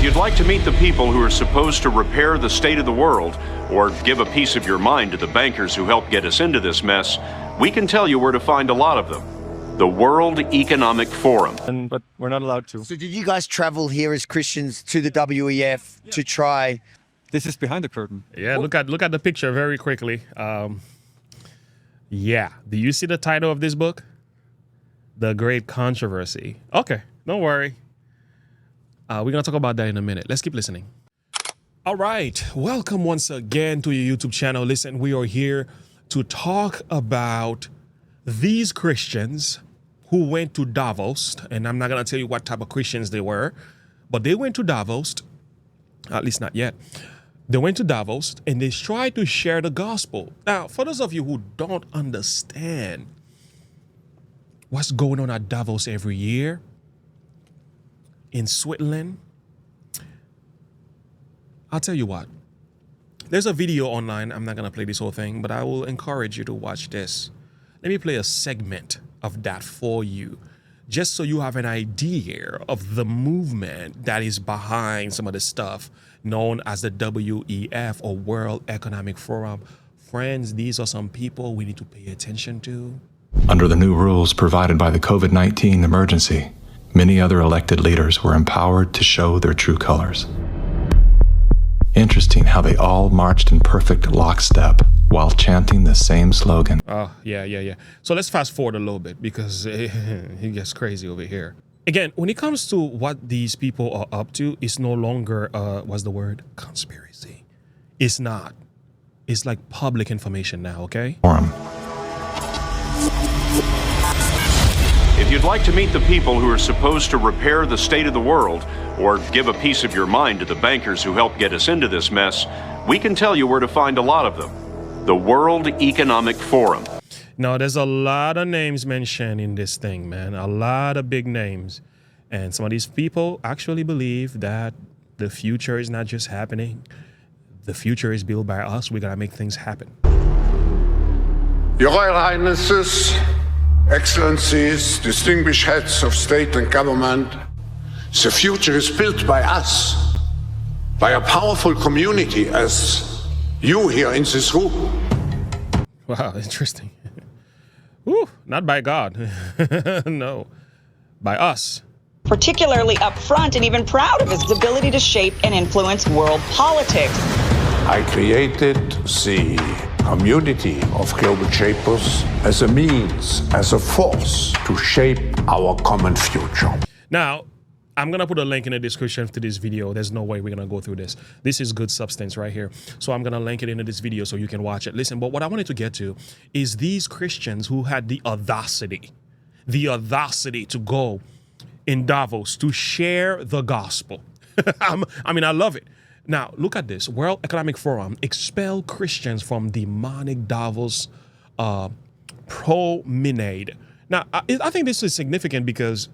If you'd like to meet the people who are supposed to repair the state of the world or give a piece of your mind to the bankers who helped get us into this mess, we can tell you where to find a lot of them. The World Economic Forum. But we're not allowed to. So did you guys travel here as Christians to the WEF to try? This is behind the curtain. Yeah, look at the picture very quickly. Yeah, do you see the title of this book? The Great Controversy. Okay, don't worry. We're going to talk about that in a minute. Let's keep listening. All right. Welcome once again to your YouTube channel. Listen, we are here to talk about these Christians who went to Davos. And I'm not going to tell you what type of Christians they were, but they went to Davos, at least not yet. They went to Davos and they tried to share the gospel. Now, for those of you who don't understand what's going on at Davos every year, in Switzerland, I'll tell you what. There's a video online. I'm not going to play this whole thing, but I will encourage you to watch this. Let me play a segment of that for you, just so you have an idea of the movement that is behind some of the stuff known as the WEF or World Economic Forum. Friends, these are some people we need to pay attention to. Under the new rules provided by the COVID-19 emergency, many other elected leaders were empowered to show their true colors. Interesting how they all marched in perfect lockstep while chanting the same slogan. Oh, yeah. So let's fast forward a little bit because it gets crazy over here. Again, when it comes to what these people are up to, it's no longer, what's the word? Conspiracy. It's not. It's like public information now, okay? Forum. If you'd like to meet the people who are supposed to repair the state of the world or give a piece of your mind to the bankers who helped get us into this mess, we can tell you where to find a lot of them. The World Economic Forum. Now, there's a lot of names mentioned in this thing, man. A lot of big names. And some of these people actually believe that the future is not just happening. The future is built by us. We got to make things happen. Your Royal Highnesses, Excellencies, distinguished heads of state and government, the future is built by us, by a powerful community as you here in this room. Wow, interesting. Woo, not by God. No, by us. Particularly upfront and even proud of his ability to shape and influence world politics. I created the community of global shapers as a means, as a force to shape our common future. Now, I'm going to put a link in the description to this video. There's no way we're going to go through this. This is good substance right here. So I'm going to link it into this video so you can watch it. Listen, but what I wanted to get to is these Christians who had the audacity to go in Davos to share the gospel. I mean, I love it. Now, look at this. World Economic Forum expel Christians from demonic Davos promenade. Now, I think this is significant because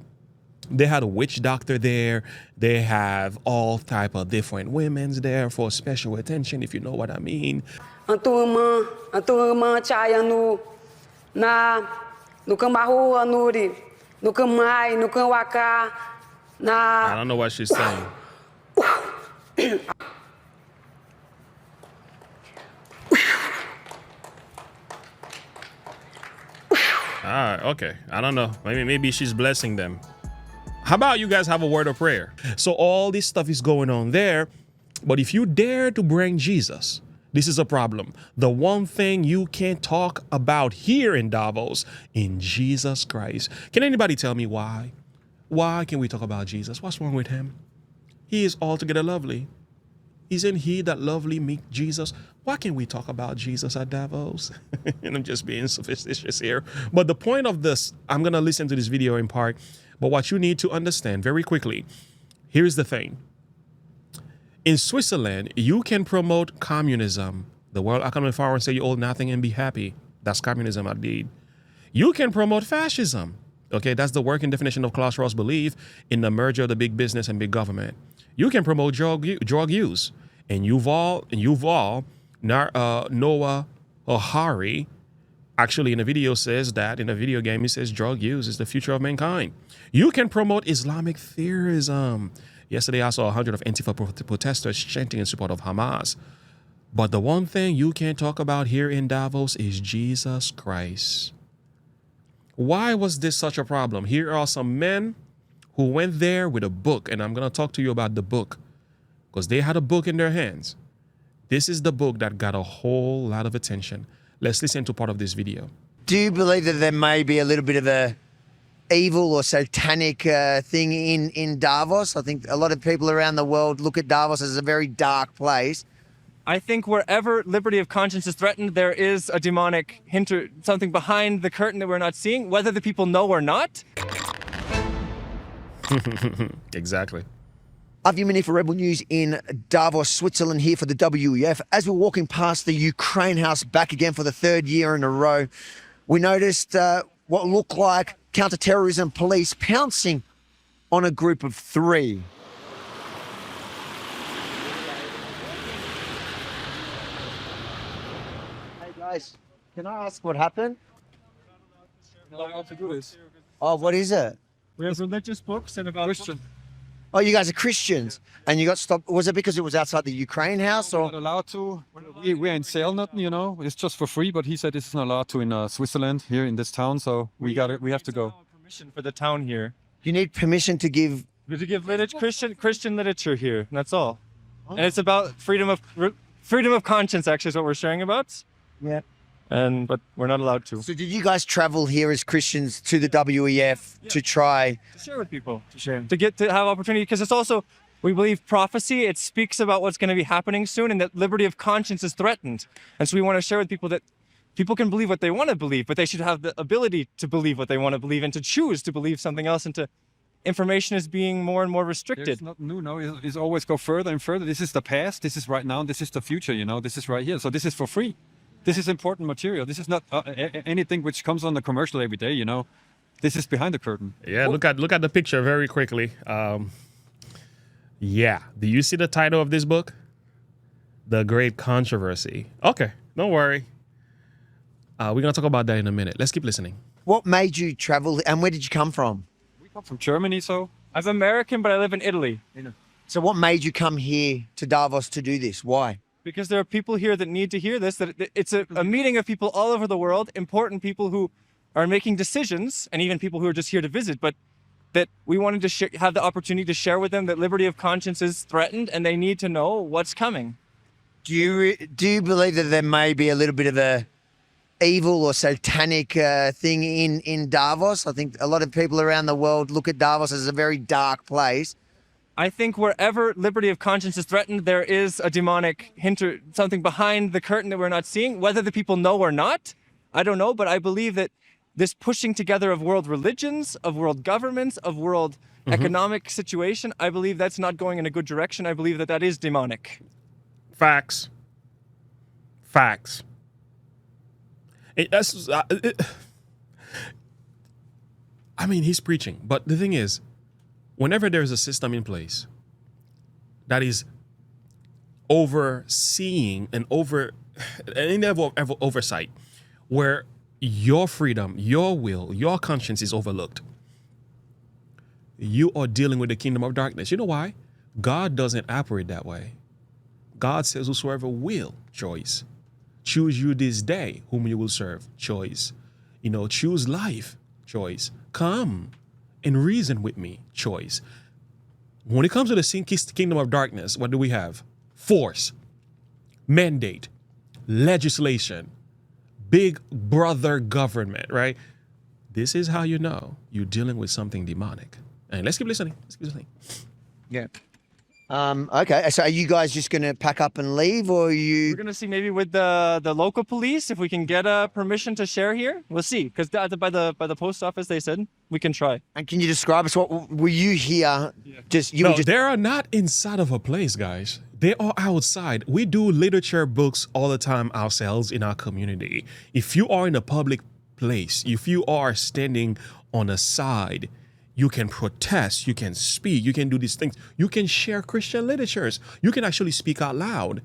they had a witch doctor there. They have all type of different women's there for special attention, if you know what I mean. I don't know what she's saying. Okay. I don't know. Maybe she's blessing them. How about you guys have a word of prayer? So all this stuff is going on there, but if you dare to bring Jesus, this is a problem. The one thing you can't talk about here in Davos, in Jesus Christ. Can anybody tell me why? Why can we talk about Jesus? What's wrong with him? He is altogether lovely. Isn't he that lovely, meek Jesus? Why can't we talk about Jesus at Davos? And I'm just being sophisticated here. But the point of this, I'm going to listen to this video in part. But what you need to understand very quickly, here's the thing. In Switzerland, you can promote communism. The World Economic Forum say you owe nothing and be happy. That's communism indeed. You can promote fascism. Okay, that's the working definition of Klaus Ross' belief in the merger of the big business and big government. You can promote drug use. And Yuval Noah Harari actually in the video says that in a video game, he says drug use is the future of mankind. You can promote Islamic theorism. Yesterday, I saw 100 of Antifa protesters chanting in support of Hamas. But the one thing you can't talk about here in Davos is Jesus Christ. Why was this such a problem? Here are some men who went there with a book, and I'm going to talk to you about the book because they had a book in their hands. This is the book that got a whole lot of attention. Let's listen to part of this video. Do you believe that there may be a little bit of a evil or satanic thing in Davos? I think a lot of people around the world look at Davos as a very dark place. I think wherever liberty of conscience is threatened, there is a demonic hint or something behind the curtain that we're not seeing, whether the people know or not. Exactly. Avi Mani for Rebel News in Davos, Switzerland, here for the WEF. As we're walking past the Ukraine House back again for the third year in a row, we noticed what looked like counter-terrorism police pouncing on a group of 3. Hey guys, can I ask what happened? Not allowed to do this. Oh, what is it? We have religious books and about Christian. Oh, you guys are Christians, and you got stopped. Was it because it was outside the Ukraine House, We're or? not allowed to. We're in sale, nothing, you know. It's just for free. But he said this is not allowed to in Switzerland, here in this town. So we have to go. Permission for the town here. You need permission to give. To give Christian literature here, and that's all. And it's about freedom of conscience, actually, is what we're sharing about. Yeah. But we're not allowed to. So did you guys travel here as Christians to the WEF to try? To share with people, to have opportunity, because it's also, we believe prophecy. It speaks about what's going to be happening soon, and that liberty of conscience is threatened. And so we want to share with people that people can believe what they want to believe, but they should have the ability to believe what they want to believe and to choose to believe something else. And to information is being more and more restricted. It's not new, no. It's always go further and further. This is the past. This is right now. This is the future. You know. This is right here. So this is for free. This is important material. This is not anything which comes on the commercial every day, you know. This is behind the curtain. Yeah, look at the picture very quickly. Yeah, do you see the title of this book? The Great Controversy. Okay, don't worry. We're going to talk about that in a minute. Let's keep listening. What made you travel, and where did you come from? We come from Germany, so. I'm American, but I live in Italy. So what made you come here to Davos to do this? Why? Because there are people here that need to hear this, that it's a meeting of people all over the world, important people who are making decisions, and even people who are just here to visit, but that we wanted to have the opportunity to share with them that liberty of conscience is threatened, and they need to know what's coming. Do you believe that there may be a little bit of a evil or satanic thing in Davos? I think a lot of people around the world look at Davos as a very dark place. I think wherever liberty of conscience is threatened, there is a demonic hint or something behind the curtain that we're not seeing, whether the people know or not. I don't know, but I believe that this pushing together of world religions, of world governments, of world economic situation, I believe that's not going in a good direction. I believe that is demonic. Facts. I mean, he's preaching, but the thing is, whenever there's a system in place that is overseeing and any level of oversight where your freedom, your will, your conscience is overlooked, you are dealing with the kingdom of darkness. You know why? God doesn't operate that way. God says, whosoever will, choice. Choose you this day whom you will serve, choice. Choose life, choice. Come and reason with me, choice. When it comes to the kingdom of darkness, what do we have? Force, mandate, legislation, big brother government, right? This is how you know you're dealing with something demonic. And let's keep listening. Yeah. Okay, so are you guys just going to pack up and leave, or are you? We're going to see maybe with the local police if we can get permission to share here. We'll see, because by the post office they said we can try. And can you describe us? What were you here? Yeah. They are not inside of a place, guys. They are outside. We do literature books all the time ourselves in our community. If you are in a public place, if you are standing on a side, you can protest, you can speak, you can do these things. You can share Christian literatures. You can actually speak out loud.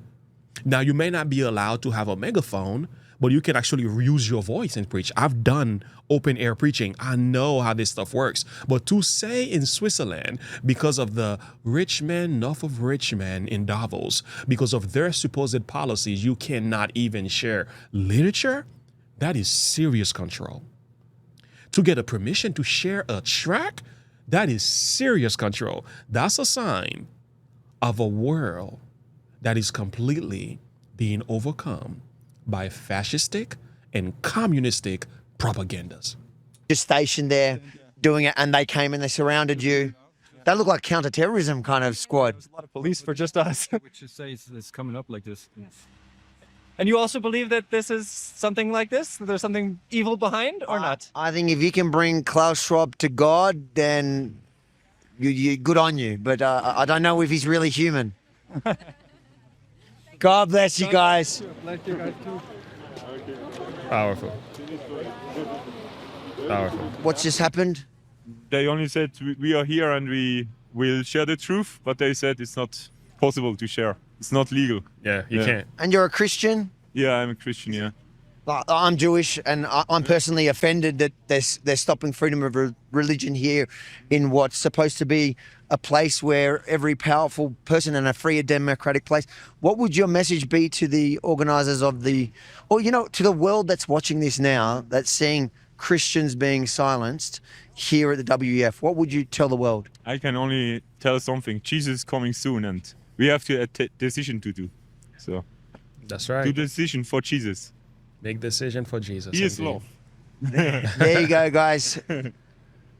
Now, you may not be allowed to have a megaphone, but you can actually use your voice and preach. I've done open air preaching. I know how this stuff works. But to say in Switzerland, because of the rich men, enough of rich men in Davos, because of their supposed policies, you cannot even share literature, that is serious control. To get a permission to share a track, that is serious control. That's a sign of a world that is completely being overcome by fascistic and communistic propagandas. Just stationed there doing it, and they came and they surrounded you. They look like counter-terrorism kind of squad. There's a lot of police for just us. Which you say is coming up like this. And you also believe that this is something like this? That there's something evil behind or not? I think if you can bring Klaus Schwab to God, then you good on you. But I don't know if he's really human. God bless you guys. Powerful. Powerful. What's just happened? They only said we are here and we will share the truth, but they said it's not possible to share. It's not legal. Yeah, you can't. And you're a Christian? Yeah, I'm a Christian, yeah. I'm Jewish, and I'm personally offended that they're stopping freedom of religion here in what's supposed to be a place where every powerful person in a free and democratic place. What would your message be to the organisers of to the world that's watching this now, that's seeing Christians being silenced here at the WEF? What would you tell the world? I can only tell something. Jesus is coming soon, and we have to a decision to do. So That's right. do the decision for Jesus. Big decision for Jesus. He is indeed. love. There you go, guys.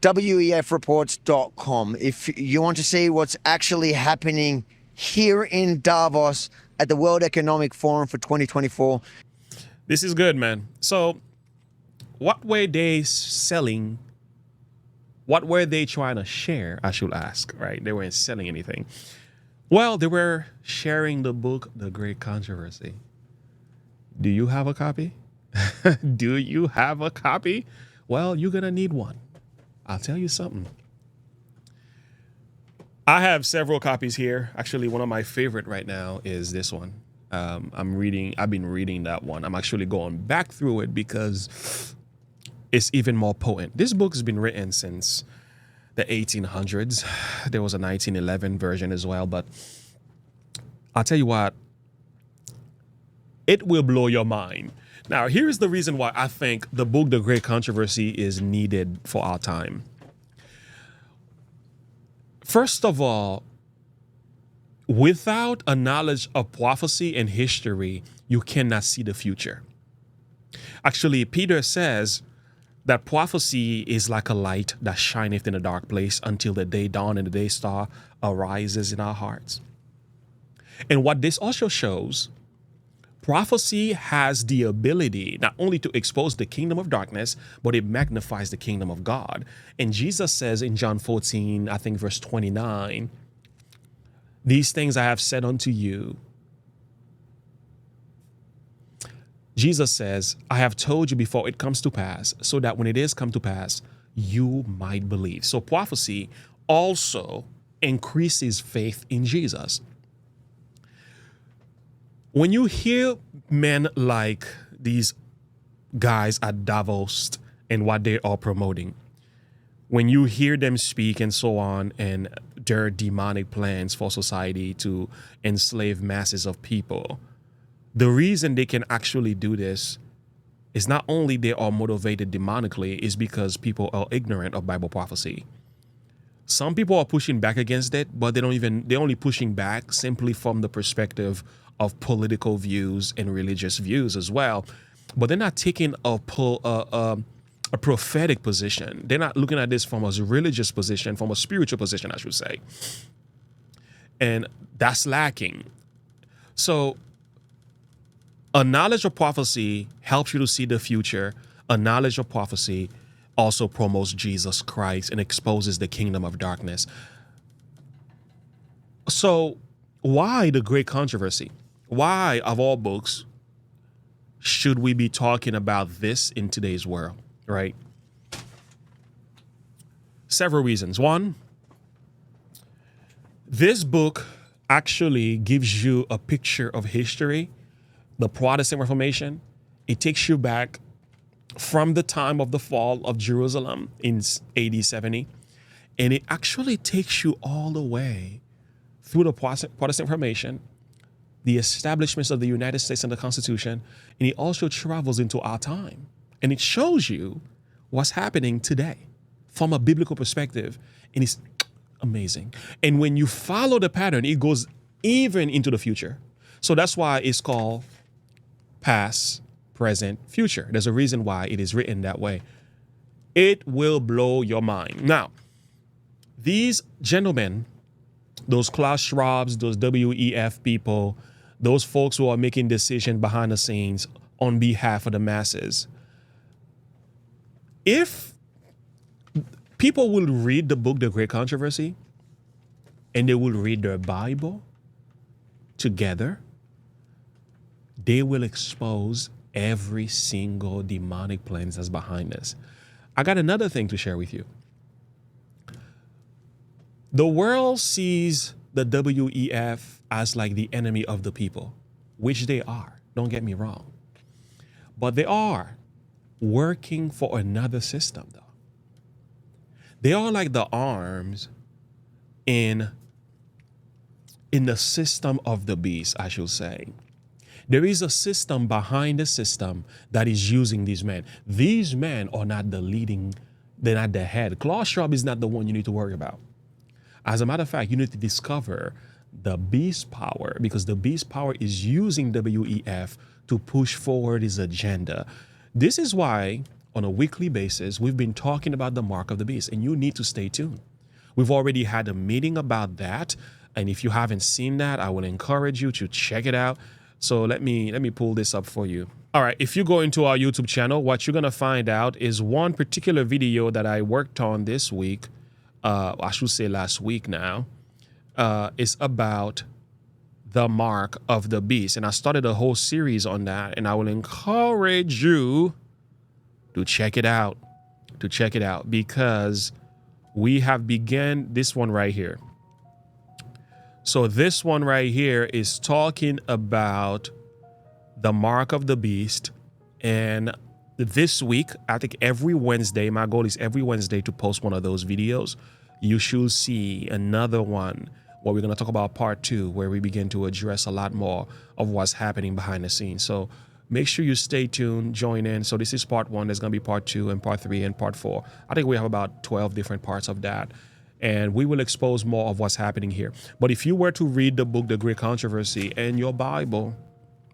WEFreports.com. If you want to see what's actually happening here in Davos at the World Economic Forum for 2024. This is good, man. So, what were they selling? What were they trying to share? I should ask, right? They weren't selling anything. Well, they were sharing the book, The Great Controversy. Do you have a copy? Do you have a copy? Well, you're going to need one. I'll tell you something. I have several copies here. Actually, one of my favorite right now is this one. I've been reading that one. I'm actually going back through it because it's even more potent. This book has been written since the 1800s. There was a 1911 version as well, but I'll tell you what, it will blow your mind. Now, here's the reason why I think the book, The Great Controversy, is needed for our time. First of all, without a knowledge of prophecy and history, you cannot see the future. Actually, Peter says that prophecy is like a light that shineth in a dark place until the day dawn and the day star arises in our hearts. And what this also shows, prophecy has the ability not only to expose the kingdom of darkness, but it magnifies the kingdom of God. And Jesus says in John 14, I think verse 29, these things I have said unto you. Jesus says, I have told you before it comes to pass, so that when it is come to pass, you might believe. So prophecy also increases faith in Jesus. When you hear men like these guys at Davos and what they are promoting, when you hear them speak and so on, and their demonic plans for society to enslave masses of people, the reason they can actually do this is not only they are motivated demonically, is because people are ignorant of Bible prophecy. Some people are pushing back against it, but they're only pushing back simply from the perspective of political views and religious views as well. But they're not taking a prophetic position. They're not looking at this from a religious position, from a spiritual position, I should say. And that's lacking. So a knowledge of prophecy helps you to see the future. A knowledge of prophecy also promotes Jesus Christ and exposes the kingdom of darkness. So why the great controversy? Why, of all books, should we be talking about this in today's world, right? Several reasons. One, this book actually gives you a picture of history, the Protestant Reformation, It takes you back from the time of the fall of Jerusalem in AD 70, and it actually takes you all the way through the Protestant Reformation, the establishments of the United States and the Constitution, and it also travels into our time. And it shows you what's happening today from a biblical perspective, and it's amazing. And when you follow the pattern, it goes even into the future. So that's why it's called past, present, future. There's a reason why it is written that way. It will blow your mind. Now, these gentlemen, those Klaus Schwabs, those WEF people, those folks who are making decisions behind the scenes on behalf of the masses, if people will read the book, The Great Controversy, and they will read their Bible together, they will expose every single demonic plan that's behind this. I got another thing to share with you. The world sees the WEF as like the enemy of the people, which they are. Don't get me wrong. But they are working for another system, though. They are like the arms in the system of the beast, I should say. There is a system behind the system that is using these men. These men are not the leading, they're not the head. Klaus Schwab is not the one you need to worry about. As a matter of fact, you need to discover the beast power, because the beast power is using WEF to push forward his agenda. This is why, on a weekly basis, we've been talking about the mark of the beast, and you need to stay tuned. We've already had a meeting about that, and if you haven't seen that, I will encourage you to check it out. So let me pull this up for you. All right, if you go into our YouTube channel, what you're gonna find out is one particular video that I worked on this week, I should say last week now, is about the mark of the beast. And I started a whole series on that, and I will encourage you to check it out, because we have begun this one right here. So this one right here is talking about the mark of the beast. And this week, I think every Wednesday, my goal is every Wednesday to post one of those videos. You should see another one where we're going to talk about part 2, where we begin to address a lot more of what's happening behind the scenes. So make sure you stay tuned, join in. So this is part 1. There's going to be part 2 and part 3 and part 4. I think we have about 12 different parts of that. And we will expose more of what's happening here. But if you were to read the book, The Great Controversy, and your Bible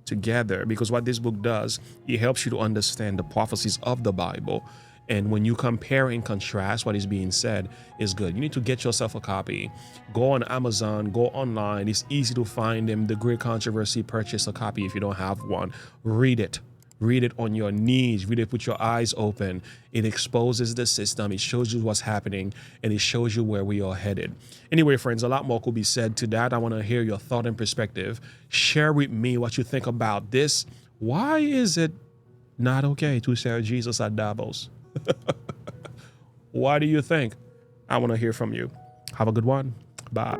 together, because what this book does, it helps you to understand the prophecies of the Bible. And when you compare and contrast what is being said, is good. You need to get yourself a copy. Go on Amazon, go online. It's easy to find them. The Great Controversy, purchase a copy if you don't have one. Read it. Read it on your knees. Read it with your eyes open. It exposes the system. It shows you what's happening, and it shows you where we are headed. Anyway, friends, a lot more could be said to that. I want to hear your thought and perspective. Share with me what you think about this. Why is it not okay to share Jesus at Davos? Why do you think? I want to hear from you. Have a good one. Bye.